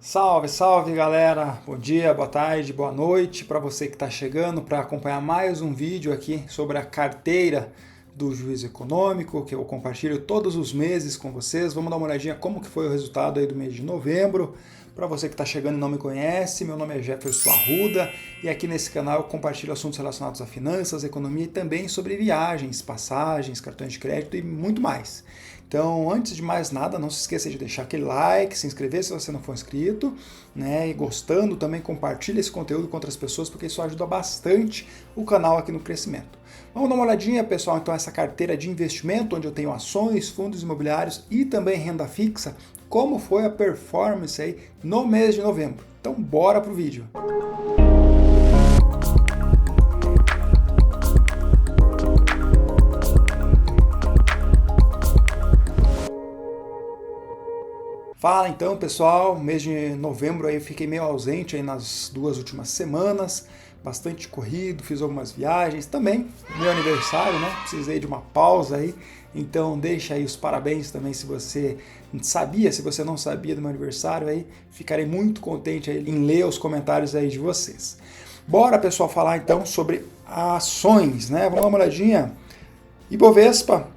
Salve, salve galera! Bom dia, boa tarde, boa noite para você que está chegando para acompanhar mais um vídeo aqui sobre a carteira do Juízo Econômico, que eu compartilho todos os meses com vocês. Vamos dar uma olhadinha como que foi o resultado aí do mês de novembro. Para você que está chegando e não me conhece, meu nome é Jefferson Arruda e aqui nesse canal eu compartilho assuntos relacionados a finanças, economia e também sobre viagens, passagens, cartões de crédito e muito mais. Então, antes de mais nada, não se esqueça de deixar aquele like, se inscrever se você não for inscrito, né? E gostando também compartilhe esse conteúdo com outras pessoas, porque isso ajuda bastante o canal aqui no crescimento. Vamos dar uma olhadinha, pessoal, então essa carteira de investimento, onde eu tenho ações, fundos imobiliários e também renda fixa, como foi a performance aí no mês de novembro. Então, bora pro vídeo. Fala então, pessoal, mês de novembro aí eu fiquei meio ausente aí nas duas últimas semanas, bastante corrido, fiz algumas viagens, também meu aniversário, né? Precisei de uma pausa aí, então deixa aí os parabéns também se você sabia, se você não sabia do meu aniversário aí, ficarei muito contente aí em ler os comentários aí de vocês. Bora, pessoal, falar então sobre ações, né? Vamos dar uma olhadinha. Ibovespa.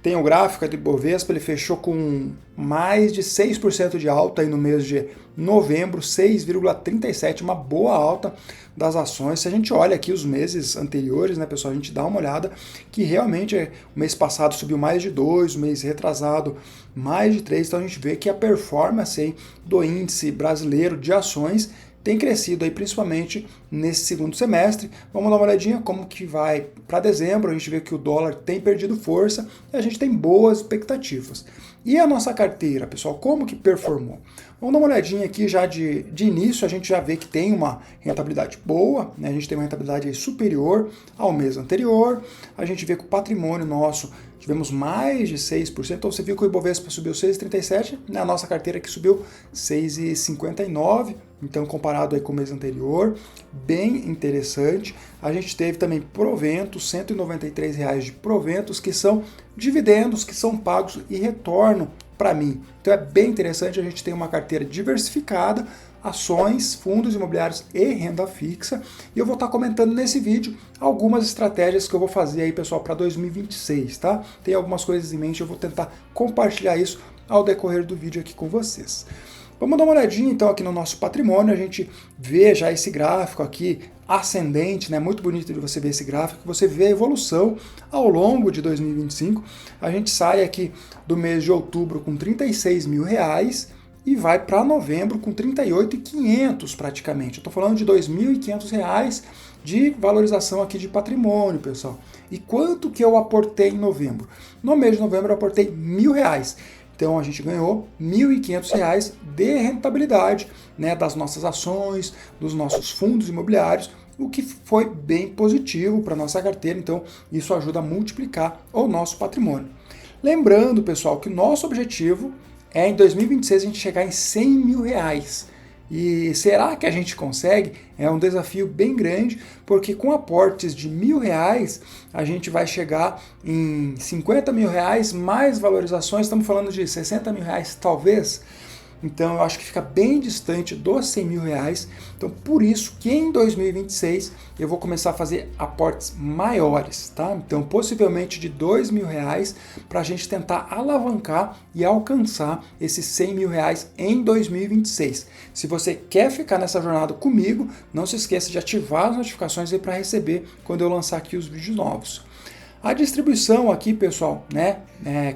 Tem o gráfico do Ibovespa, ele fechou com mais de 6% de alta aí no mês de novembro, 6,37%, uma boa alta das ações. Se a gente olha aqui os meses anteriores, né, pessoal, a gente dá uma olhada que realmente o mês passado subiu mais de 2%, o mês retrasado mais de 3%, então a gente vê que a performance aí do índice brasileiro de ações tem crescido aí principalmente nesse segundo semestre. Vamos dar uma olhadinha como que vai para dezembro. A gente vê que o dólar tem perdido força e a gente tem boas expectativas. E a nossa carteira, pessoal, como que performou? Vamos dar uma olhadinha aqui já de início, a gente já vê que tem uma rentabilidade boa, né? A gente tem uma rentabilidade aí superior ao mês anterior. A gente vê que o patrimônio nosso tivemos mais de 6%, então você viu que o Ibovespa subiu 6,37%, na nossa carteira que subiu 6,59%, então comparado aí com o mês anterior, bem interessante. A gente teve também proventos, R$ 193 de proventos, que são dividendos que são pagos e retornam para mim. Então é bem interessante, a gente tem uma carteira diversificada, ações, fundos imobiliários e renda fixa. E eu vou estar comentando nesse vídeo algumas estratégias que eu vou fazer aí, pessoal, para 2026, tá? Tem algumas coisas em mente, eu vou tentar compartilhar isso ao decorrer do vídeo aqui com vocês. Vamos dar uma olhadinha então aqui no nosso patrimônio, a gente vê já esse gráfico aqui ascendente, né? Muito bonito de você ver esse gráfico, você vê a evolução ao longo de 2025. A gente sai aqui do mês de outubro com R$36 mil e vai para novembro com 38.500 praticamente. Eu estou falando de R$2.500 de valorização aqui de patrimônio, pessoal. E quanto que eu aportei em novembro? No mês de novembro eu aportei R$1.000. Então a gente ganhou R$1.500 de rentabilidade, né, das nossas ações, dos nossos fundos imobiliários, o que foi bem positivo para a nossa carteira. Então isso ajuda a multiplicar o nosso patrimônio. Lembrando, pessoal, que o nosso objetivo é em 2026 a gente chegar em R$100 mil. E será que a gente consegue? É um desafio bem grande, porque com aportes de R$1.000 a gente vai chegar em R$50 mil, mais valorizações, estamos falando de R$60 mil talvez. Então eu acho que fica bem distante dos R$100 mil. Então por isso que em 2026 eu vou começar a fazer aportes maiores, tá? Então possivelmente de R$2.000 para a gente tentar alavancar e alcançar esses R$100 mil em 2026. Se você quer ficar nessa jornada comigo, não se esqueça de ativar as notificações aí para receber quando eu lançar aqui os vídeos novos. A distribuição aqui, pessoal, né,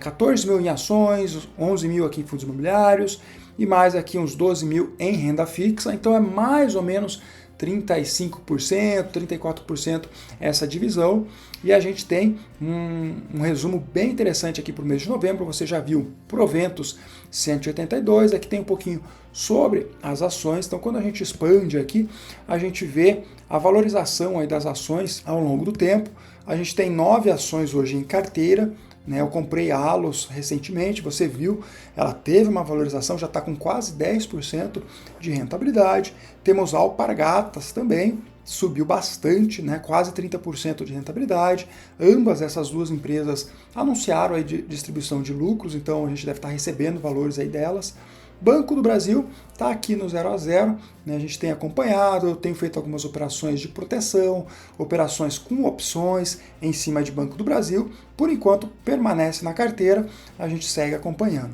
14 mil em ações, 11 mil aqui em fundos imobiliários e mais aqui uns 12 mil em renda fixa, então é mais ou menos 35%, 34% essa divisão. E a gente tem um resumo bem interessante aqui para o mês de novembro. Você já viu proventos 182, aqui tem um pouquinho sobre as ações. Então quando a gente expande aqui, a gente vê a valorização aí das ações ao longo do tempo. A gente tem 9 ações hoje em carteira, né? Eu comprei a Allos recentemente, você viu, ela teve uma valorização, já está com quase 10% de rentabilidade. Temos a Alpargatas também, subiu bastante, né? Quase 30% de rentabilidade. Ambas essas duas empresas anunciaram aí distribuição de lucros, então a gente deve estar recebendo valores aí delas. Banco do Brasil está aqui no 0 a 0, né? A gente tem acompanhado, eu tenho feito algumas operações de proteção, operações com opções em cima de Banco do Brasil. Por enquanto, permanece na carteira, a gente segue acompanhando.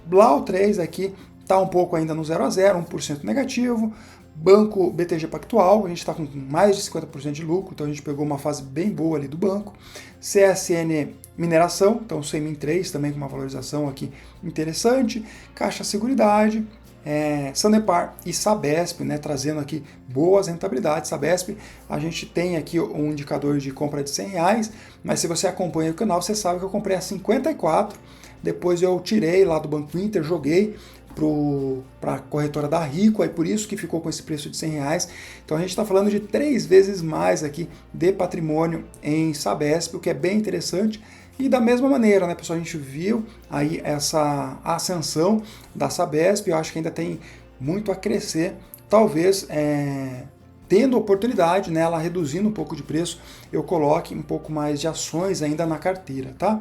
Blau 3 aqui está um pouco ainda no 0 a 0, 1% negativo. Banco BTG Pactual, a gente está com mais de 50% de lucro, então a gente pegou uma fase bem boa ali do banco. CSN Mineração, então CMIN 3 também com uma valorização aqui interessante. Caixa Seguridade, Sanepar e Sabesp, né, trazendo aqui boas rentabilidades. Sabesp, a gente tem aqui um indicador de compra de R$100, mas se você acompanha o canal, você sabe que eu comprei a 54, depois eu tirei lá do Banco Inter, joguei para a corretora da Rico, aí por isso que ficou com esse preço de R$100. Então a gente está falando de 3 vezes mais aqui de patrimônio em Sabesp, o que é bem interessante. E da mesma maneira, né, pessoal, a gente viu aí essa ascensão da Sabesp, eu acho que ainda tem muito a crescer, talvez tendo oportunidade, né, ela reduzindo um pouco de preço, eu coloque um pouco mais de ações ainda na carteira, tá?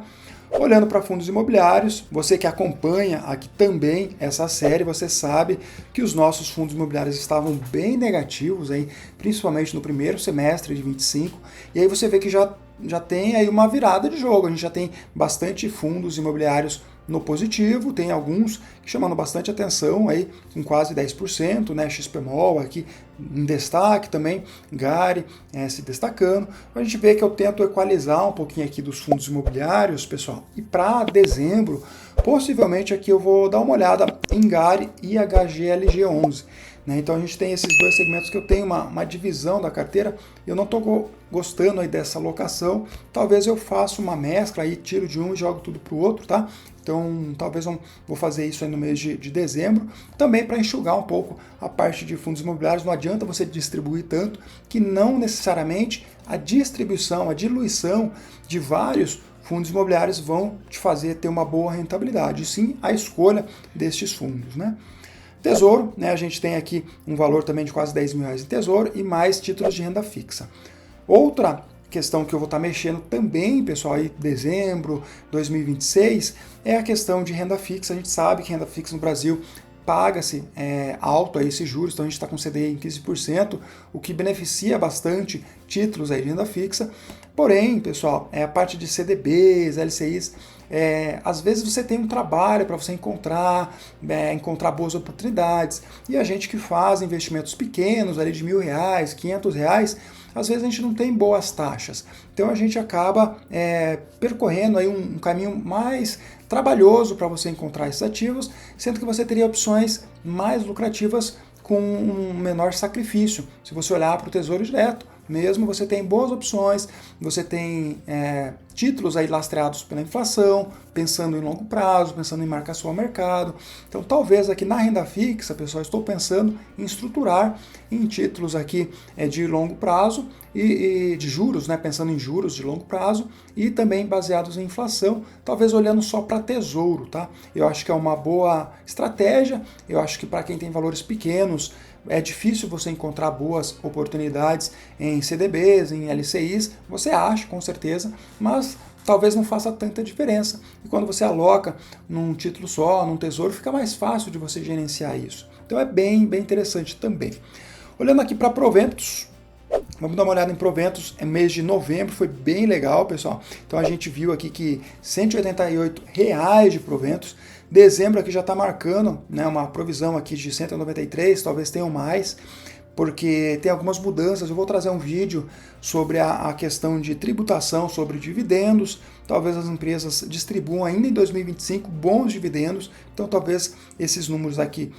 Olhando para fundos imobiliários, você que acompanha aqui também essa série, você sabe que os nossos fundos imobiliários estavam bem negativos, aí, principalmente no primeiro semestre de 25, e aí você vê que já tem aí uma virada de jogo, a gente já tem bastante fundos imobiliários no positivo, tem alguns chamando bastante atenção, aí com quase 10%, né? XPMOL aqui em destaque também, Gari se destacando. A gente vê que eu tento equalizar um pouquinho aqui dos fundos imobiliários, pessoal, e para dezembro, possivelmente aqui eu vou dar uma olhada em Gari e HGLG11. Né? Então a gente tem esses dois segmentos que eu tenho uma divisão da carteira, eu não estou gostando aí dessa alocação, talvez eu faça uma mescla aí, tiro de um e jogo tudo para o outro, tá? Então talvez vou fazer isso aí no mês de dezembro, também para enxugar um pouco a parte de fundos imobiliários. Não adianta você distribuir tanto que não necessariamente a distribuição, a diluição de vários fundos imobiliários vão te fazer ter uma boa rentabilidade, e sim a escolha destes fundos, né? Tesouro, né, a gente tem aqui um valor também de quase R$10 mil em tesouro e mais títulos de renda fixa. Outra questão que eu vou estar mexendo também, pessoal, aí dezembro 2026, é a questão de renda fixa. A gente sabe que renda fixa no Brasil paga-se alto aí esses juros, então a gente está com CDI em 15%, o que beneficia bastante títulos aí de renda fixa. Porém, pessoal, a parte de CDBs, LCIs, às vezes você tem um trabalho para você encontrar boas oportunidades, e a gente que faz investimentos pequenos, ali de R$1.000, R$500, às vezes a gente não tem boas taxas. Então a gente acaba percorrendo aí um caminho mais trabalhoso para você encontrar esses ativos, sendo que você teria opções mais lucrativas com um menor sacrifício. Se você olhar para o Tesouro Direto, mesmo você tem boas opções, você tem títulos aí lastreados pela inflação, pensando em longo prazo, pensando em marcação ao mercado. Então talvez aqui na renda fixa, pessoal, estou pensando em estruturar em títulos aqui de longo prazo e de juros, né, pensando em juros de longo prazo e também baseados em inflação, talvez olhando só para tesouro, tá? Eu acho que é uma boa estratégia, eu acho que para quem tem valores pequenos, é difícil você encontrar boas oportunidades em CDBs, em LCIs, você acha, com certeza, mas talvez não faça tanta diferença. E quando você aloca num título só, num tesouro, fica mais fácil de você gerenciar isso. Então é bem interessante também. Olhando aqui para proventos, vamos dar uma olhada em proventos, mês de novembro foi bem legal, pessoal. Então a gente viu aqui que R$188 de proventos. Dezembro aqui já está marcando, né, uma provisão aqui de 193, talvez tenham mais, porque tem algumas mudanças. Eu vou trazer um vídeo sobre a questão de tributação sobre dividendos. Talvez as empresas distribuam ainda em 2025 bons dividendos, então talvez esses números aqui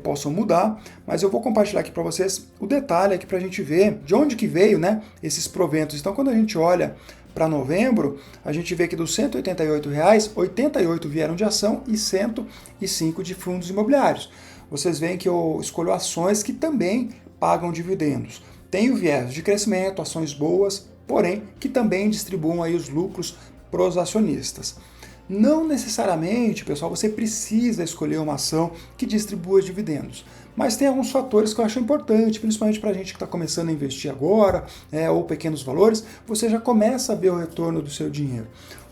possam mudar, mas eu vou compartilhar aqui para vocês o detalhe aqui para a gente ver de onde que veio, né, esses proventos. Então quando a gente olha para novembro, a gente vê que dos R$188, 88 vieram de ação e 105 de fundos imobiliários. Vocês veem que eu escolho ações que também pagam dividendos. Tem o viés de crescimento, ações boas, porém que também distribuam aí os lucros para os acionistas. Não necessariamente, pessoal, você precisa escolher uma ação que distribua dividendos, mas tem alguns fatores que eu acho importante, principalmente para a gente que está começando a investir agora, ou pequenos valores, você já começa a ver o retorno do seu dinheiro.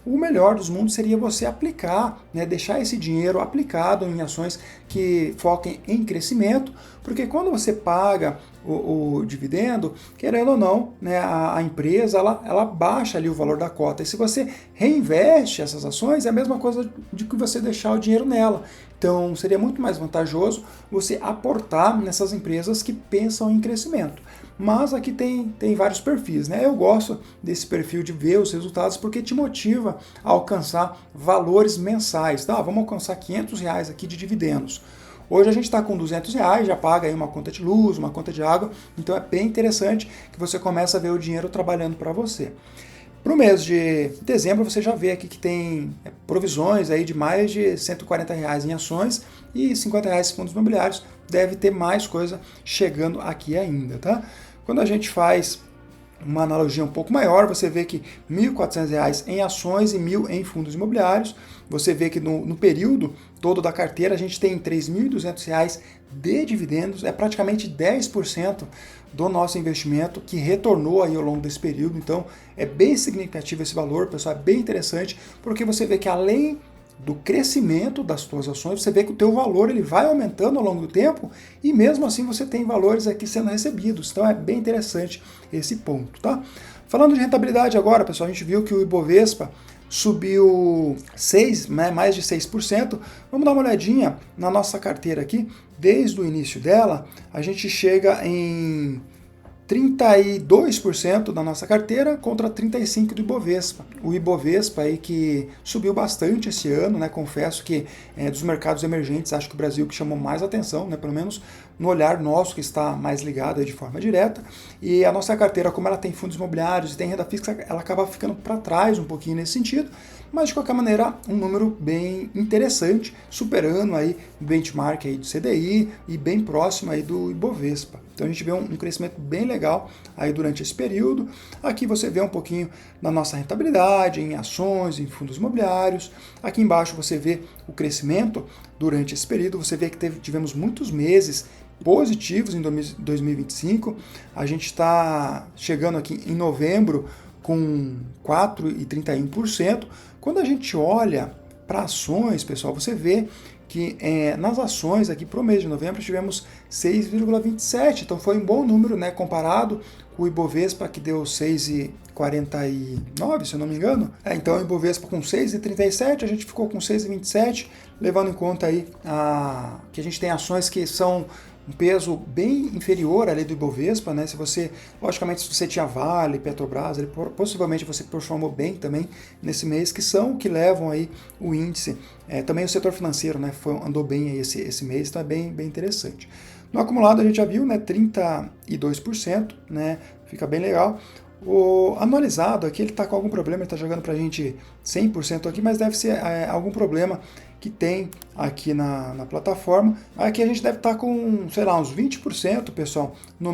o melhor dos mundos seria você aplicar, né, deixar esse dinheiro aplicado em ações que foquem em crescimento, porque quando você paga o dividendo, querendo ou não, né, a empresa ela baixa ali o valor da cota. E se você reinveste essas ações, é a mesma coisa de que você deixar o dinheiro nela. Então seria muito mais vantajoso você aportar nessas empresas que pensam em crescimento. Mas aqui tem vários perfis, né? Eu gosto desse perfil de ver os resultados porque te motiva a alcançar valores mensais. Tá? Vamos alcançar R$500 aqui de dividendos. Hoje a gente está com R$200, já paga aí uma conta de luz, uma conta de água, então é bem interessante que você comece a ver o dinheiro trabalhando para você. Para o mês de dezembro você já vê aqui que tem provisões aí de mais de R$140 em ações e R$50 em fundos imobiliários. Deve ter mais coisa chegando aqui ainda, tá? Quando a gente faz uma analogia um pouco maior, você vê que R$1.400 em ações e R$1.000 em fundos imobiliários. Você vê que no período todo da carteira a gente tem R$3.200 de dividendos, é praticamente 10% do nosso investimento que retornou aí ao longo desse período. Então é bem significativo esse valor, pessoal, é bem interessante, porque você vê que além do crescimento das suas ações, você vê que o teu valor ele vai aumentando ao longo do tempo e mesmo assim você tem valores aqui sendo recebidos. Então é bem interessante esse ponto, tá? Falando de rentabilidade agora, pessoal, a gente viu que o Ibovespa subiu mais de 6%. Vamos dar uma olhadinha na nossa carteira aqui. Desde o início dela, a gente chega em 32% da nossa carteira contra 35% do Ibovespa. O Ibovespa aí que subiu bastante esse ano, né? Confesso que dos mercados emergentes, acho que o Brasil que chamou mais atenção, né? Pelo menos no olhar nosso que está mais ligado aí de forma direta. E a nossa carteira, como ela tem fundos imobiliários e tem renda fixa, ela acaba ficando para trás um pouquinho nesse sentido, mas de qualquer maneira um número bem interessante, superando aí o benchmark aí do CDI e bem próximo aí do Ibovespa. Então a gente vê um crescimento bem legal aí durante esse período. Aqui você vê um pouquinho da nossa rentabilidade em ações, em fundos imobiliários. Aqui embaixo você vê o crescimento durante esse período. Você vê que tivemos muitos meses positivos em 2025. A gente está chegando aqui em novembro com 4,31%. Quando a gente olha para ações, pessoal, você vê que nas ações aqui para o mês de novembro tivemos 6,27, então foi um bom número, né, comparado com o Ibovespa que deu 6,49, se eu não me engano. Então o Ibovespa com 6,37, a gente ficou com 6,27, levando em conta aí que a gente tem ações que são um peso bem inferior ali do Ibovespa, né? Logicamente, se você tinha Vale, Petrobras, possivelmente você performou bem também nesse mês, que são o que levam aí o índice. Também o setor financeiro, né, andou bem aí esse mês, então é bem interessante. No acumulado a gente já viu, né, 32%, né, fica bem legal. O anualizado aqui ele está com algum problema, ele está jogando para a gente 100% aqui, mas deve ser algum problema que tem aqui na plataforma. Aqui a gente deve estar com, sei lá, uns 20%, pessoal, no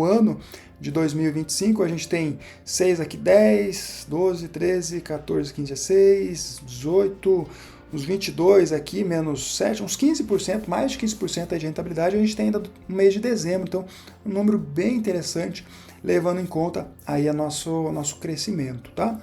ano de 2025. A gente tem 6 aqui, 10, 12, 13, 14, 15, 16, 18, uns 22 aqui, menos 7, uns 15%, mais de 15% aí de rentabilidade a gente tem ainda no mês de dezembro. Então, um número bem interessante, levando em conta aí nosso crescimento, tá?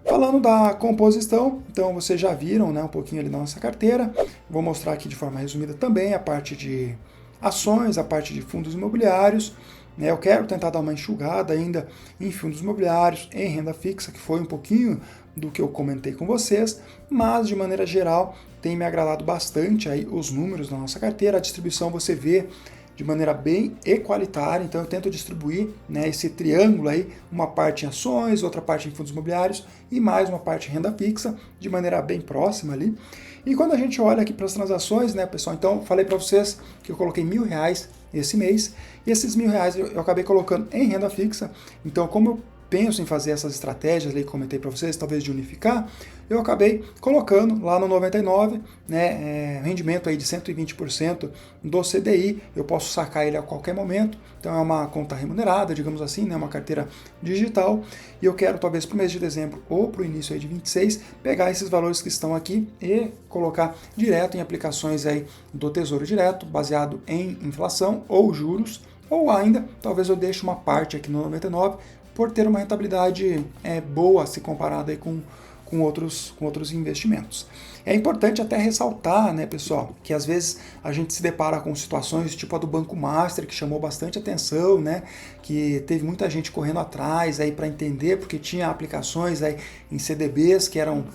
Falando da composição, então vocês já viram, né, um pouquinho ali da nossa carteira. Vou mostrar aqui de forma resumida também a parte de ações, a parte de fundos imobiliários. Eu quero tentar dar uma enxugada ainda em fundos imobiliários, em renda fixa, que foi um pouquinho do que eu comentei com vocês, mas de maneira geral tem me agradado bastante aí os números da nossa carteira. A distribuição você vê de maneira bem equalitária, então eu tento distribuir, né, esse triângulo aí, uma parte em ações, outra parte em fundos imobiliários e mais uma parte em renda fixa, de maneira bem próxima ali. E quando a gente olha aqui para as transações, né, pessoal, então falei para vocês que eu coloquei R$1.000 esse mês, e esses R$1.000 eu acabei colocando em renda fixa. Então, como eu penso em fazer essas estratégias ali que comentei para vocês, talvez de unificar, eu acabei colocando lá no 99, né, rendimento aí de 120% do CDI, eu posso sacar ele a qualquer momento, então é uma conta remunerada, digamos assim, né, uma carteira digital, e eu quero talvez para o mês de dezembro ou para o início aí de 26, pegar esses valores que estão aqui e colocar direto em aplicações aí do Tesouro Direto, baseado em inflação ou juros, ou ainda, talvez eu deixe uma parte aqui no 99, por ter uma rentabilidade boa se comparada aí com outros investimentos. É importante até ressaltar, né, pessoal, que às vezes a gente se depara com situações tipo a do Banco Master, que chamou bastante atenção, né, que teve muita gente correndo atrás aí para entender, porque tinha aplicações aí em CDBs que eram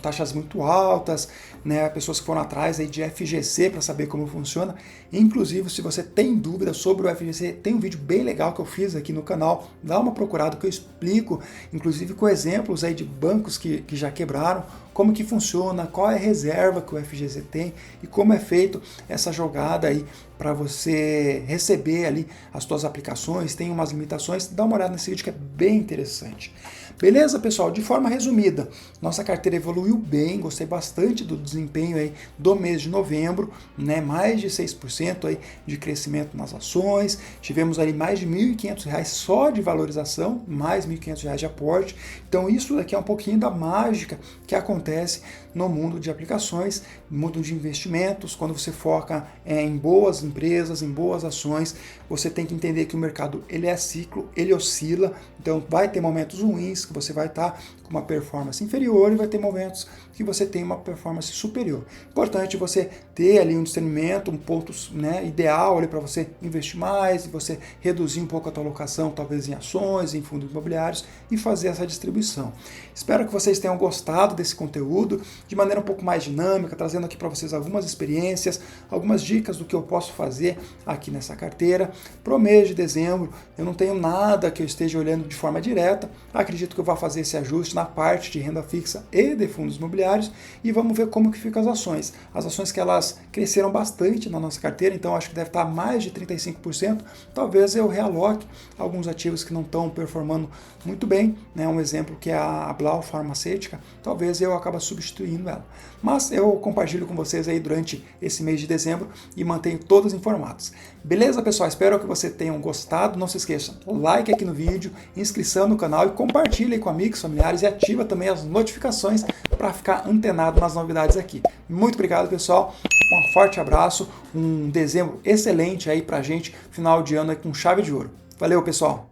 taxas muito altas, né, pessoas que foram atrás aí de FGC para saber como funciona. Inclusive, se você tem dúvida sobre o FGC, tem um vídeo bem legal que eu fiz aqui no canal, dá uma procurada que eu explico, inclusive com exemplos aí de bancos que já quebraram, como que funciona, qual é a reserva que o FGC tem e como é feito essa jogada aí para você receber ali as suas aplicações, tem umas limitações, dá uma olhada nesse vídeo que é bem interessante. Beleza, pessoal? De forma resumida, nossa carteira evoluiu bem, gostei bastante do desempenho aí do mês de novembro, né? Mais de 6% aí de crescimento nas ações, tivemos ali mais de R$ 1.500 só de valorização, mais R$ 1.500 de aporte, então isso daqui é um pouquinho da mágica que acontece no mundo de aplicações, no mundo de investimentos, quando você foca em boas empresas, em boas ações, você tem que entender que o mercado ele é ciclo, ele oscila, então vai ter momentos ruins que você vai estar com uma performance inferior e vai ter momentos que você tem uma performance superior. Importante você ter ali um discernimento, um ponto, né, ideal ali para você investir mais, você reduzir um pouco a tua alocação, talvez em ações, em fundos imobiliários e fazer essa distribuição. Espero que vocês tenham gostado desse conteúdo de maneira um pouco mais dinâmica, trazendo aqui para vocês algumas experiências, algumas dicas do que eu posso fazer aqui nessa carteira. Pro mês de dezembro, eu não tenho nada que eu esteja olhando de forma direta, acredito que eu vou fazer esse ajuste na parte de renda fixa e de fundos imobiliários e vamos ver como que ficam as ações. As ações que elas cresceram bastante na nossa carteira, então acho que deve estar mais de 35%, talvez eu realoque alguns ativos que não estão performando muito bem, né? Um exemplo que é a Blau Farmacêutica, talvez eu acabe substituindo ela. Mas eu compartilho com vocês aí durante esse mês de dezembro e mantenho todos informados. Beleza, pessoal? Espero que vocês tenham gostado. Não se esqueça, like aqui no vídeo, inscrição no canal e compartilhe com amigos, familiares e ativa também as notificações para ficar antenado nas novidades aqui. Muito obrigado, pessoal. Um forte abraço, um dezembro excelente aí pra gente, final de ano aí com chave de ouro. Valeu, pessoal!